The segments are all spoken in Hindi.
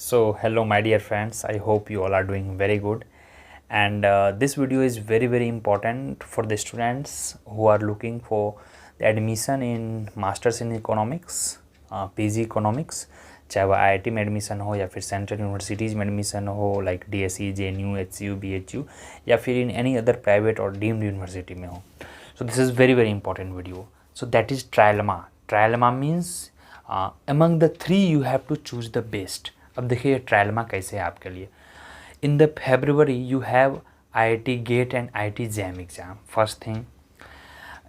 So hello my dear friends, I hope you all are doing very good, and this video is very important for the students who are looking for the admission in masters in economics, PG economics, चाहे वो IIT में एडमिशन हो या फिर सेंट्रल यूनिवर्सिटीज़ में एडमिशन हो like DSE, JNU, HCU, BHU या फिर इन एनी अदर प्राइवेट और डीम्ड यूनिवर्सिटी में हो. So this is very important video. So that is trilemma. Trilemma means among the three you have to choose the best. अब देखिए ट्रायलमा कैसे है आपके लिए. In the February you have IIT GATE and IIT JAM exam first thing.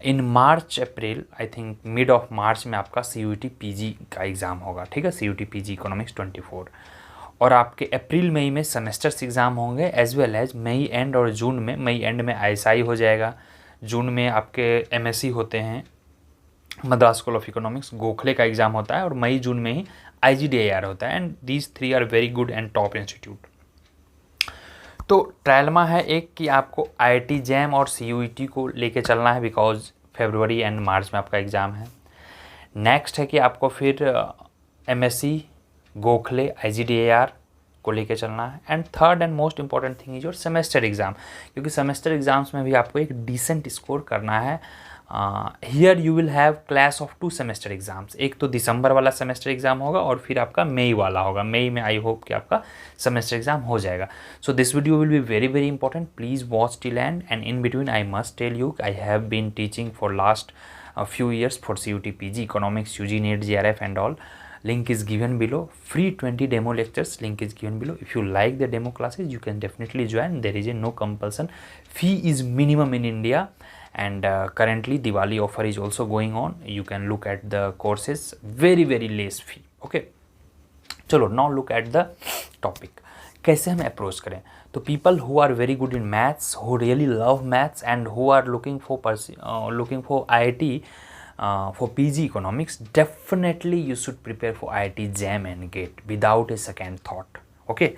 In March April I think mid of March में आपका CUET PG का एग्ज़ाम होगा. ठीक है, CUET PG इकोनॉमिक्स 24. और आपके अप्रैल मई में सेमेस्टर्स एग्ज़ाम होंगे as well as May and और जून में. मई एंड में ISI हो जाएगा, जून में आपके MSc होते हैं, Madras school of economics, Gokhale का एग्ज़ाम होता है, और मई जून में ही IGDIR होता है. And these three are very good and top institute. तो ट्रायलमा है एक कि आपको IIT जैम और CUET को लेके चलना है बिकॉज फरवरी एंड मार्च में आपका एग्ज़ाम है. नेक्स्ट है कि आपको फिर MSc गोखले IGDIR को लेके चलना है. And third and most important thing is your semester exam, क्योंकि सेमेस्टर एग्ज़ाम्स में भी आपको एक डिसेंट स्कोर करना है. Here you will have class of 2 semester exams. एक तो दिसंबर वाला सेमेस्टर एग्ज़ाम होगा और फिर आपका मई वाला होगा. मई में आई होप कि आपका सेमेस्टर एग्ज़ाम हो जाएगा. So this video will be very important. Please watch till end in between I must tell you I have been teaching for last few years for CUET PG economics, UG NET, JRF and all. Link is given below. Free 20 demo lectures link is given below. If you like the demo classes you can definitely join. There is a no compulsion. Fee is minimum in India, and currently Diwali offer is also going on. You can look at the courses, very less fee. Okay, चलो now look at the topic. कैसे हम अप्रोच करें. तो people who are very good in maths, who really love maths and who are looking for IIT for PG economics, definitely you should prepare for IIT JAM and GATE without a second thought. Okay,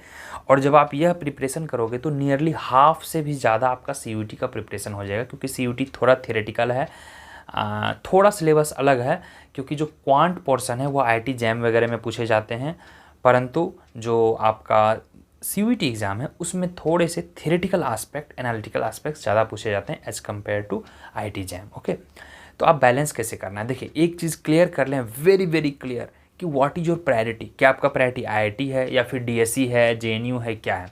और जब आप यह प्रिपरेशन करोगे तो नियरली हाफ से भी ज़्यादा आपका CUET का प्रिपरेशन हो जाएगा, क्योंकि CUET थोड़ा थियोरेटिकल है, थोड़ा सिलेबस अलग है, क्योंकि जो क्वांट पोर्शन है वो IIT जैम वगैरह में पूछे जाते हैं, परंतु जो आपका CUET एग्ज़ाम है उसमें थोड़े से थियोरेटिकल एस्पेक्ट, एनालिटिकल एस्पेक्ट्स ज़्यादा पूछे जाते हैं as compare to IIT JAM. Okay, तो आप बैलेंस कैसे करना है. देखिए एक चीज़ क्लियर कर लें, वेरी क्लियर, कि व्हाट इज़ योर प्रायोरिटी. क्या आपका प्रायोरिटी IIT है या फिर DSE है, JNU है, क्या है.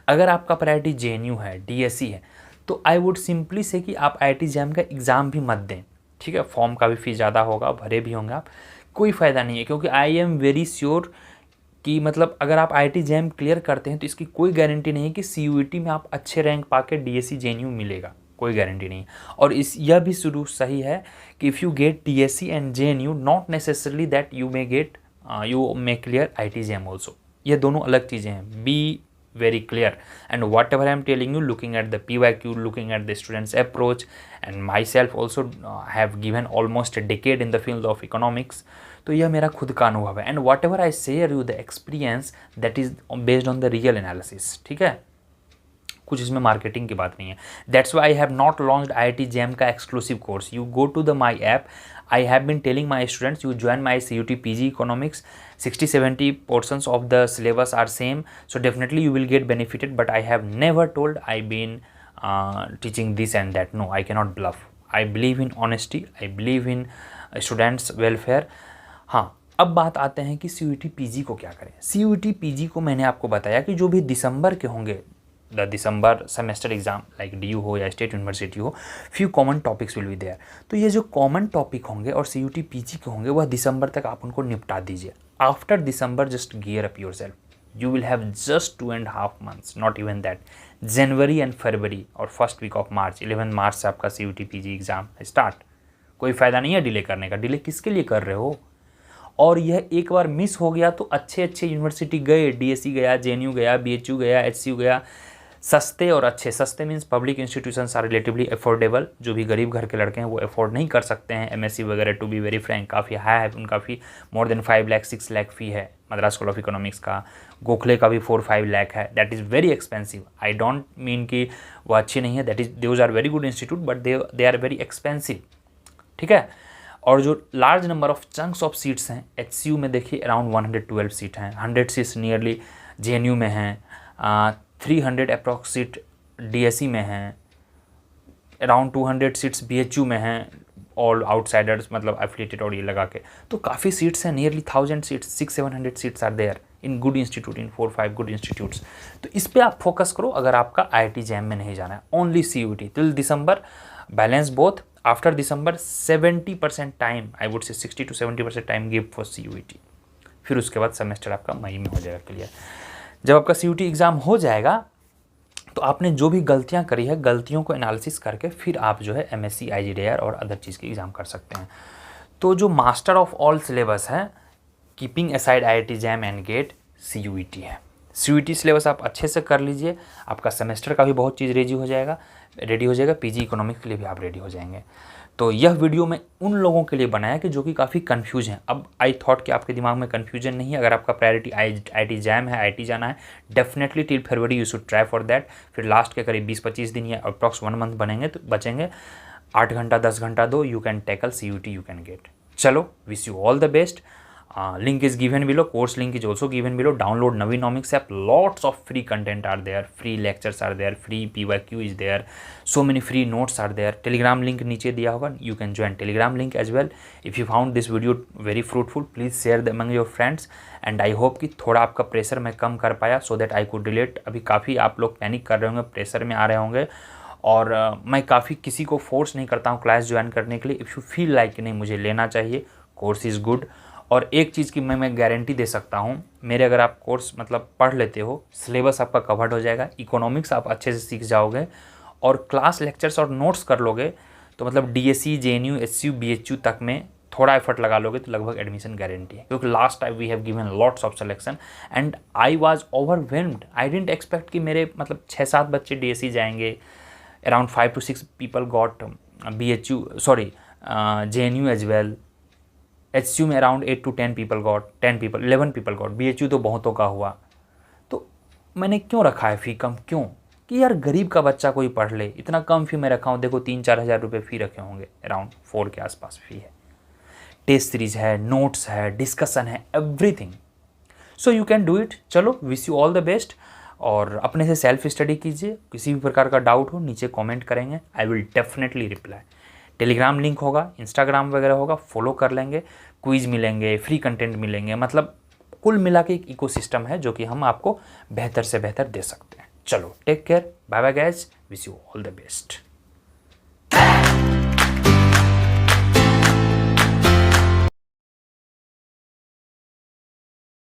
अगर आपका प्रायोरिटी JNU है, DSE है, तो आई वुड सिंपली से कि आप IIT जैम का एग्ज़ाम भी मत दें. ठीक है, फॉर्म का भी फीस ज़्यादा होगा, भरे भी होंगे आप, कोई फ़ायदा नहीं है. क्योंकि आई एम वेरी श्योर कि मतलब अगर आप IIT जैम क्लियर करते हैं तो इसकी कोई गारंटी नहीं है कि CUET में आप अच्छे रैंक पाके DSE JNU मिलेगा, कोई गारंटी नहीं. और यह भी शुरू सही है कि if you get DSE and JNU not necessarily that you may clear IIT JAM also. ये दोनों अलग चीज़ें हैं. Be very clear, and whatever I am telling you, looking at the PYQ, looking at the students approach, and myself also have given almost a decade in the field of economics. तो यह मेरा खुद का अनुभव है. and whatever I share you the experience that is based on the real analysis. ठीक है, कुछ इसमें मार्केटिंग की बात नहीं है. That's why I have not launched IIT JAM का exclusive course. You go to the my app. I have been telling my students, you join my CUET PG economics, 60-70 portions of the syllabus are same, so definitely you will get benefited. But I have never told I been teaching this and that. No, I cannot bluff. I believe in honesty. I believe in students welfare. हाँ, अब बात आते हैं कि CUET PG को क्या करें. CUET PG को मैंने आपको बताया कि जो भी दिसंबर के होंगे, the December semester exam like DU हो या स्टेट यूनिवर्सिटी हो, few common topics will be there. तो ये जो कॉमन टॉपिक होंगे और CUET PG के होंगे वह दिसंबर तक आप उनको निपटा दीजिए. After December just gear up yourself. You will have just 2.5 months, not even that. January and February और फर्स्ट वीक ऑफ मार्च, 11 मार्च से आपका CUET PG एग्ज़ाम स्टार्ट. कोई फ़ायदा नहीं है डिले करने का. डिले किसके लिए कर रहे हो. और यह एक बार मिस हो गया तो अच्छे यूनिवर्सिटी गए, DSE गया, JNU गया, BHU गया, HCU गया, सस्ते और अच्छे. सस्ते means public institutions are relatively affordable. जो भी गरीब घर के लड़के हैं वो अफोर्ड नहीं कर सकते हैं MSc वगैरह. टू बी वेरी फ्रैंक काफ़ी हाई है उनका फ़ी, मोर देन 5 लाख 6 लाख फ़ी है मद्रास स्कूल ऑफ इकोनॉमिक्स का. गोखले का भी 4-5 लाख है. That is very expensive. I don't mean कि वो अच्छी नहीं है, that is those are very good institute, but they are very expensive. ठीक है, और जो large number of chunks of seats हैं HCU में देखिए अराउंड 112 सीट हैं, 100 सीट्स नियरली JNU में हैं, 300 अप्रॉक्स सीट DSE में हैं, अराउंड 200 सीट्स BHU में हैं, ऑल आउटसाइडर्स मतलब एफिलिएटेड और ये लगा के, तो काफ़ी सीट्स हैं, nearly 1000 seats, 600-700 seats are there in good institute, in 4-5 good institutes. तो इस पर आप फोकस करो अगर आपका IIT JAM में नहीं जाना है। Only CUET till December, balance both. After December 70% time, I would say 60 to 70% time give for CUET। फिर उसके बाद सेमेस्टर आपका मई में हो जाएगा क्लियर। जब आपका CUET एग्ज़ाम हो जाएगा तो आपने जो भी गलतियां करी है, गलतियों को एनालिसिस करके फिर आप जो है MSc IGDR और अदर चीज़ के एग्ज़ाम कर सकते हैं। तो जो मास्टर ऑफ ऑल सिलेबस है, keeping aside IIT JAM and GATE, CUET है। CUET सिलेबस आप अच्छे से कर लीजिए, आपका सेमेस्टर का भी बहुत चीज़ रेडी हो जाएगा, PG इकोनॉमिक्स के लिए भी आप रेडी हो जाएंगे। तो यह वीडियो मैं उन लोगों के लिए बनाया कि जो कि काफ़ी कंफ्यूज हैं। अब आई थॉट कि आपके दिमाग में कन्फ्यूजन नहीं है, अगर आपका प्रायोरिटी IIT JAM है, IIT जाना है, definitely till February you should try for that. फिर लास्ट के करीब 20-25 दिन या अप्रॉक्स 1 मंथ बचेंगे, 8 घंटा 10 घंटा दो, you can tackle CUET, you can get. चलो, wish you all the best. Link is given below, course link is also given below. Download Navinomics app, lots of free content are there, free lectures are there, free PYQ is there, so many free notes are there. Telegram link नीचे दिया होगा, you can join Telegram link as well. If you found this video very fruitful, please share them among your friends and I hope कि थोड़ा आपका प्रेशर मैं कम कर पाया so that I could relate। अभी काफ़ी आप लोग पैनिक कर रहे होंगे, प्रेशर में आ रहे होंगे, और मैं काफ़ी किसी को फोर्स नहीं करता हूँ क्लास ज्वाइन करने के लिए। इफ़ यू फील लाइक कि नहीं मुझे लेना चाहिए, कोर्स इज़ गुड। और एक चीज़ की मैं गारंटी दे सकता हूँ, मेरे अगर आप कोर्स मतलब पढ़ लेते हो, सिलेबस आपका कवर्ड हो जाएगा, इकोनॉमिक्स आप अच्छे से सीख जाओगे और क्लास लेक्चर्स और नोट्स कर लोगे, तो मतलब DSE JNU HCU BHU तक में थोड़ा एफर्ट लगा लोगे तो लगभग एडमिशन गारंटी है। क्योंकि last time we have given lots of selection and I was overwhelmed. I didn't expect कि मेरे मतलब 6-7 बच्चे DSE जाएंगे, around 5 to 6 people got JNU as well, HCU में around 8 to 10 people got, 11 people got, BHU तो बहुतों का हुआ। तो मैंने क्यों रखा है फ़ी कम, क्यों कि यार गरीब का बच्चा कोई पढ़ ले, इतना कम फ़ी मैं रखा हूँ। देखो 3-4 हज़ार रुपये फ़ी रखे होंगे, अराउंड 4 के आसपास फ़ी है, टेस्ट सीरीज है, नोट्स है, डिस्कशन है, everything. So you can do it. चलो, wish you all the best और अपने से सेल्फ स्टडी कीजिए। किसी भी प्रकार का डाउट हो नीचे कमेंट करेंगे, I will definitely reply. Telegram link होगा, इंस्टाग्राम वगैरह होगा, फॉलो कर लेंगे, क्विज मिलेंगे, फ्री कंटेंट मिलेंगे, मतलब कुल मिला के एक इकोसिस्टम है जो कि हम आपको बेहतर से बेहतर दे सकते हैं। चलो, take care, bye bye guys, wish you all the best.